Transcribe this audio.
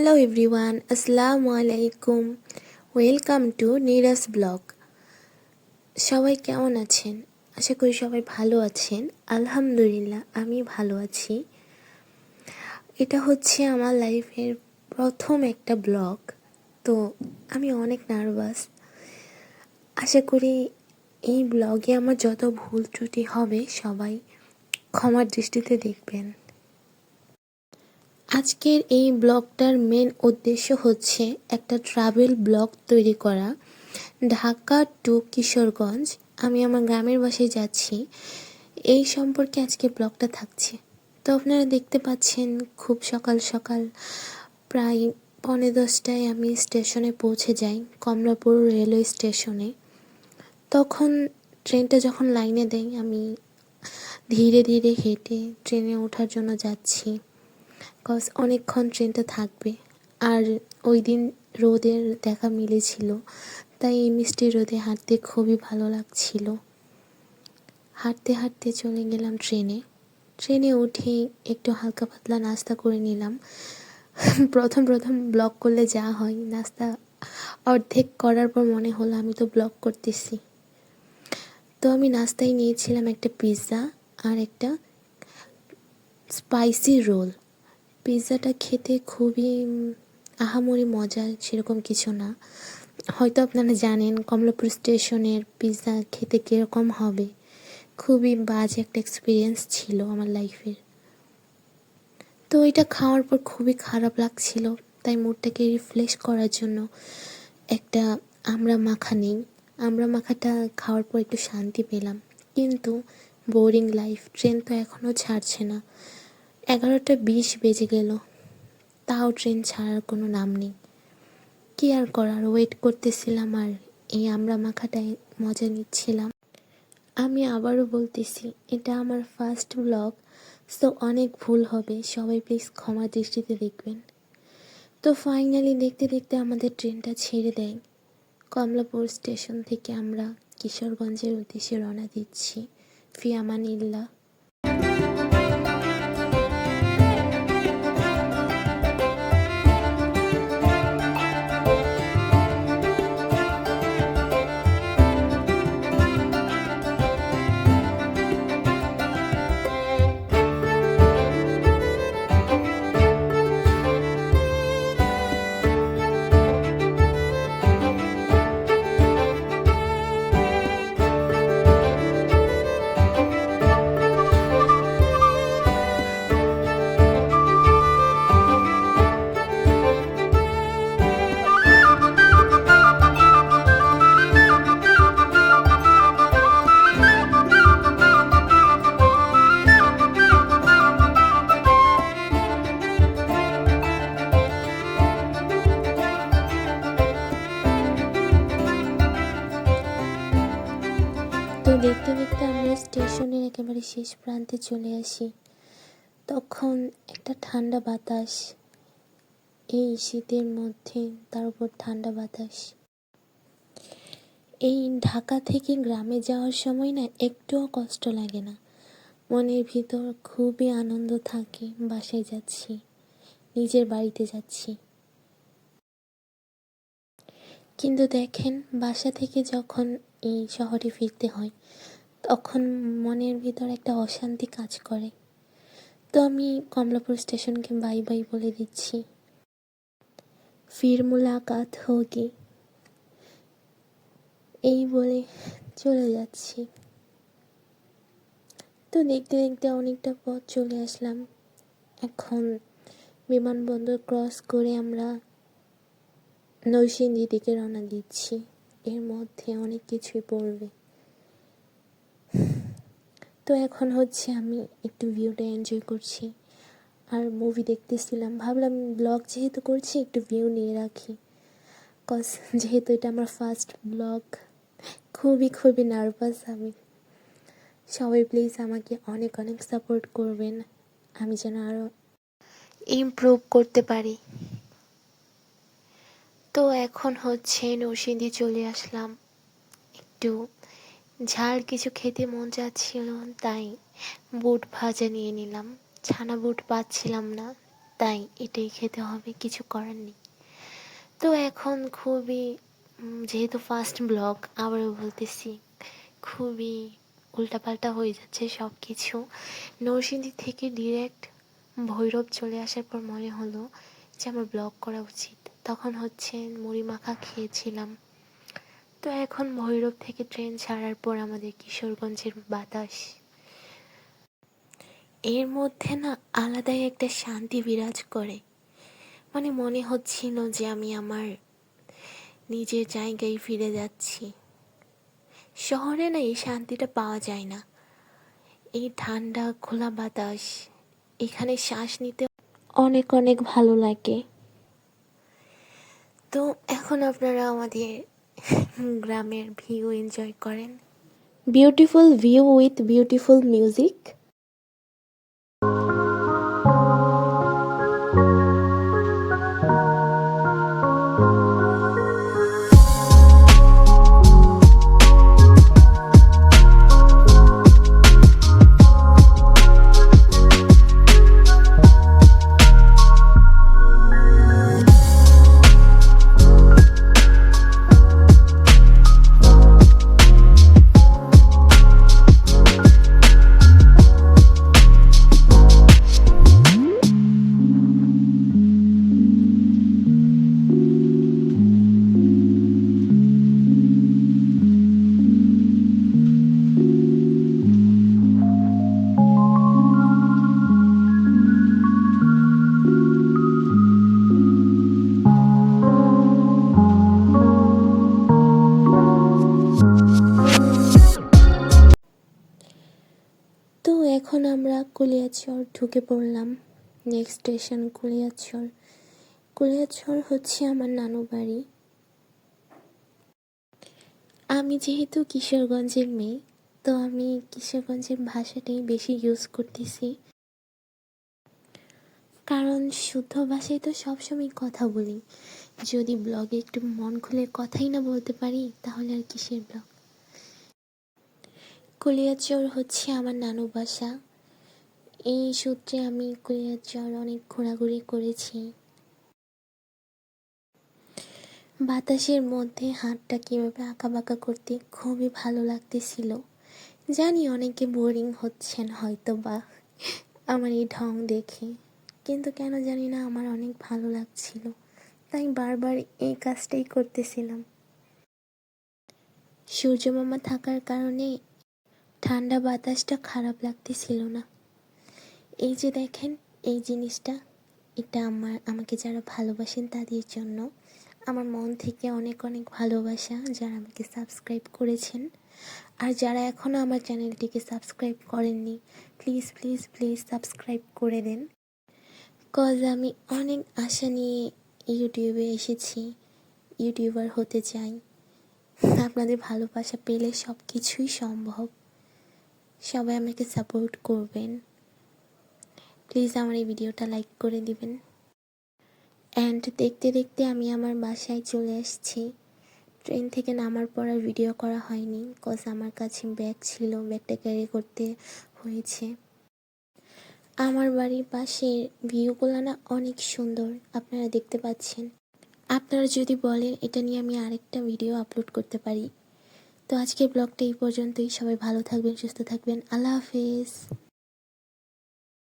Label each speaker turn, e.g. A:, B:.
A: Hello everyone, আসসালামু আলাইকুম। Welcome to Nira's blog. সবাই কেমন আছেন? আশা করি সবাই ভালো আছেন। আলহামদুলিল্লাহ আমি ভালো আছি। এটা হচ্ছে আমার লাইফের প্রথম একটা ব্লগ, তো আমি অনেক নার্ভাস। আশা করি এই ব্লগে আমার যত ভুল ত্রুটি হবে সবাই ক্ষমার দৃষ্টিতে দেখবেন। আজকের এই ব্লগটার মেন উদ্দেশ্য হচ্ছে একটা ট্রাভেল ব্লগ তৈরি করা। ঢাকা টু কিশোরগঞ্জ, আমি আমার গ্রামের বাসায় যাচ্ছি, এই সম্পর্কে আজকে ব্লগটা থাকছে। তো আপনারা দেখতে পাচ্ছেন খুব সকাল সকাল প্রায় 9:45 আমি স্টেশনে পৌঁছে যাই, কমলাপুর রেলওয়ে স্টেশনে। তখন ট্রেনটা যখন লাইনে দেয় আমি ধীরে ধীরে হেঁটে ট্রেনে ওঠার জন্য যাচ্ছি, কজ অনেকক্ষণ ট্রেনটা থাকবে। আর ওই দিন রোদের দেখা মিলেছিল, তাই এই মিষ্টি রোদে হাঁটতে খুবই ভালো লাগছিল। হাঁটতে হাঁটতে চলে গেলাম ট্রেনে উঠে একটু হালকা পাতলা নাস্তা করে নিলাম। প্রথম প্রথম ব্লগ করলে যা হয়, নাস্তা অর্ধেক করার পর মনে হলো আমি তো ব্লগ করতেছি। তো আমি নাস্তায় নিয়েছিলাম একটা পিৎজা আর একটা স্পাইসি রোল। পিৎজাটা খেতে খুবই আহামরি মজা সেরকম কিছু না। হয়তো আপনারা জানেন কমলাপুর স্টেশনের পিৎজা খেতে কীরকম হবে। খুবই বাজে একটা এক্সপিরিয়েন্স ছিল আমার লাইফের। তো এটা খাওয়ার পর খুবই খারাপ লাগছিল, তাই মুডটাকে রিফ্রেশ করার জন্য একটা আমড়া মাখা নিই। আমড়া মাখাটা খাওয়ার পর একটু শান্তি পেলাম, কিন্তু বোরিং লাইফ। ট্রেন তো এখনও ছাড়ছে না। 11:20 বেজে গেল, তাও ট্রেন ছাড়ার কোনো নাম নেই। কী আর করার, ওয়েট করতেছিলাম আর এই আমড়া মাখাটায় মজা নিচ্ছিলাম। আমি আবারও বলতেছি, এটা আমার ফার্স্ট ব্লগ, সো অনেক ভুল হবে, সবাই প্লিজ ক্ষমা দৃষ্টিতে দেখবেন। তো ফাইনালি দেখতে দেখতে আমাদের ট্রেনটা ছেড়ে দেয়। কমলাপুর স্টেশন থেকে আমরা কিশোরগঞ্জের উদ্দেশ্যে রওনা দিচ্ছি। ফি আমানিল্লাহ। তো দেখতে দেখতে আমরা স্টেশনের একেবারে শেষ প্রান্তে চলে আসি। তখন একটা ঠান্ডা বাতাস, এই শীতের মধ্যে তার উপর ঠান্ডা বাতাস। এই ঢাকা থেকে গ্রামে যাওয়ার সময় না একটুও কষ্ট লাগে না, মনের ভিতর খুবই আনন্দ থাকে। বাসায় যাচ্ছি, নিজের বাড়িতে যাচ্ছি। কিন্তু দেখেন, বাসা থেকে যখন এই শহরে ফিরতে হয় তখন মনের ভিতর একটা অশান্তি কাজ করে। তো আমি কমলাপুর স্টেশনকে বাই বাই বলে দিচ্ছি, ফির মুলাকাত হোগি, এই বলে চলে যাচ্ছি। তো দেখতে দেখতে অনেকটা পথ চলে আসলাম। এখন বিমানবন্দর ক্রস করে আমরা নরসিংদীর দিকে রওনা দিচ্ছি। এর মধ্যে অনেক কিছুই পড়বে। তো এখন হচ্ছে আমি একটু ভিউটা এনজয় করছি আর মুভি দেখতেছিলাম। ভাবলাম ব্লগ যেহেতু করছি একটু ভিউ নিয়ে রাখি, কজ যেহেতু এটা আমার ফার্স্ট ব্লগ। খুবই খুবই নার্ভাস আমি। সবাই প্লিজ আমাকে অনেক অনেক সাপোর্ট করবেন, আমি যেন আরও ইমপ্রুভ করতে পারি। তো এখন হচ্ছে নরসিংদী চলে আসলাম। একটু ঝাল কিছু খেতে মন চাচ্ছিল, তাই বুট ভাজা নিয়ে নিলাম। ছানা বুট পাচ্ছিলাম না, তাই এটাই খেতে হবে, কিছু করার নেই। তো এখন খুবই যেহেতু ফার্স্ট ব্লগ, আবারও বলতেছি, খুবই উল্টাপাল্টা হয়ে যাচ্ছে সব কিছু। নরসিংদী থেকে ডিরেক্ট ভৈরব চলে আসার পর মনে হলো যে আমার ব্লগ করা উচিত। তখন হচ্ছে মুড়ি মাখা খেয়েছিলাম। তো এখন ভৈরব থেকে ট্রেন ছাড়ার পর আমাদের কিশোরগঞ্জের বাতাস, এর মধ্যে না আলাদাই একটা শান্তি বিরাজ করে। মানে মনে হচ্ছিল যে আমি আমার নিজের জায়গায় ফিরে যাচ্ছি। শহরে না এই শান্তিটা পাওয়া যায় না। এই ঠান্ডা খোলা বাতাস, এখানে শ্বাস নিতে অনেক অনেক ভালো লাগে। তো এখন আপনারা আমাদের গ্রামের ভিউ এনজয় করেন, beautiful view with beautiful music. তো এখন আমরা কলিয়াচর ঢুকে পড়লাম। Next station কলিয়াচর। কলিয়াচর হচ্ছে আমার নানু বাড়ি। আমি যেহেতু কিশোরগঞ্জের মেয়ে, তো আমি কিশোরগঞ্জের ভাষাটাই বেশি ইউজ করতেছি, কারণ শুদ্ধ ভাষায় তো সবসময় কথা বলি। যদি ব্লগে একটু মন খুলে কথাই না বলতে পারি, তাহলে আর কিসের ব্লগ। কলিয়াচর হচ্ছে আমার নানু বাসা। এই সূত্রে আমি কলিয়াচর অনেক ঘোরাঘুরি করেছি। বাতাসের মধ্যে হাতটা কীভাবে আঁকাবাঁকা করতে খুবই ভালো লাগতেছিল। জানি অনেকে বোরিং হচ্ছেন হয়তো বা আমার এই ঢং দেখে, কিন্তু কেন জানি না আমার অনেক ভালো লাগছিল, তাই বারবার এই কাজটাই করতেছিলাম। সূর্যমামা থাকার কারণে ঠান্ডা বাতাসটা খারাপ লাগতেছিল না। এই যে দেখেন এই জিনিসটা, এটা আমাকে যারা ভালোবাসেন তাদের জন্য আমার মন থেকে অনেক অনেক ভালোবাসা, যারা আমাকে সাবস্ক্রাইব করেছেন। আর যারা এখনও আমার চ্যানেলটিকে সাবস্ক্রাইব করেননি, প্লিজ প্লিজ প্লিজ সাবস্ক্রাইব করে দেন। কজ আমি অনেক আশা নিয়ে ইউটিউবে এসেছি, ইউটিউবার হতে চাই। আপনাদের ভালোবাসা পেলে সব কিছুই সম্ভব। সবাই আমাকে সাপোর্ট করবেন। প্লিজ আমার এই ভিডিওটা লাইক করে দিবেন। অ্যান্ড দেখতে দেখতে আমি আমার বাসায় চলে আসছি। ট্রেন থেকে নামার পর আর ভিডিও করা হয়নি, কজ আমার কাছে ব্যাগ ছিল, ব্যাগটা ক্যারি করতে হয়েছে। আমার বাড়ির পাশের ভিউগুলো না অনেক সুন্দর, আপনারা দেখতে পাচ্ছেন। আপনারা যদি বলেন এটা নিয়ে আমি আরেকটা ভিডিও আপলোড করতে পারি। তো আজকের ব্লগটা এই পর্যন্তই। সবাই ভালো থাকবেন, সুস্থ থাকবেন। আল্লাহ হাফেজ।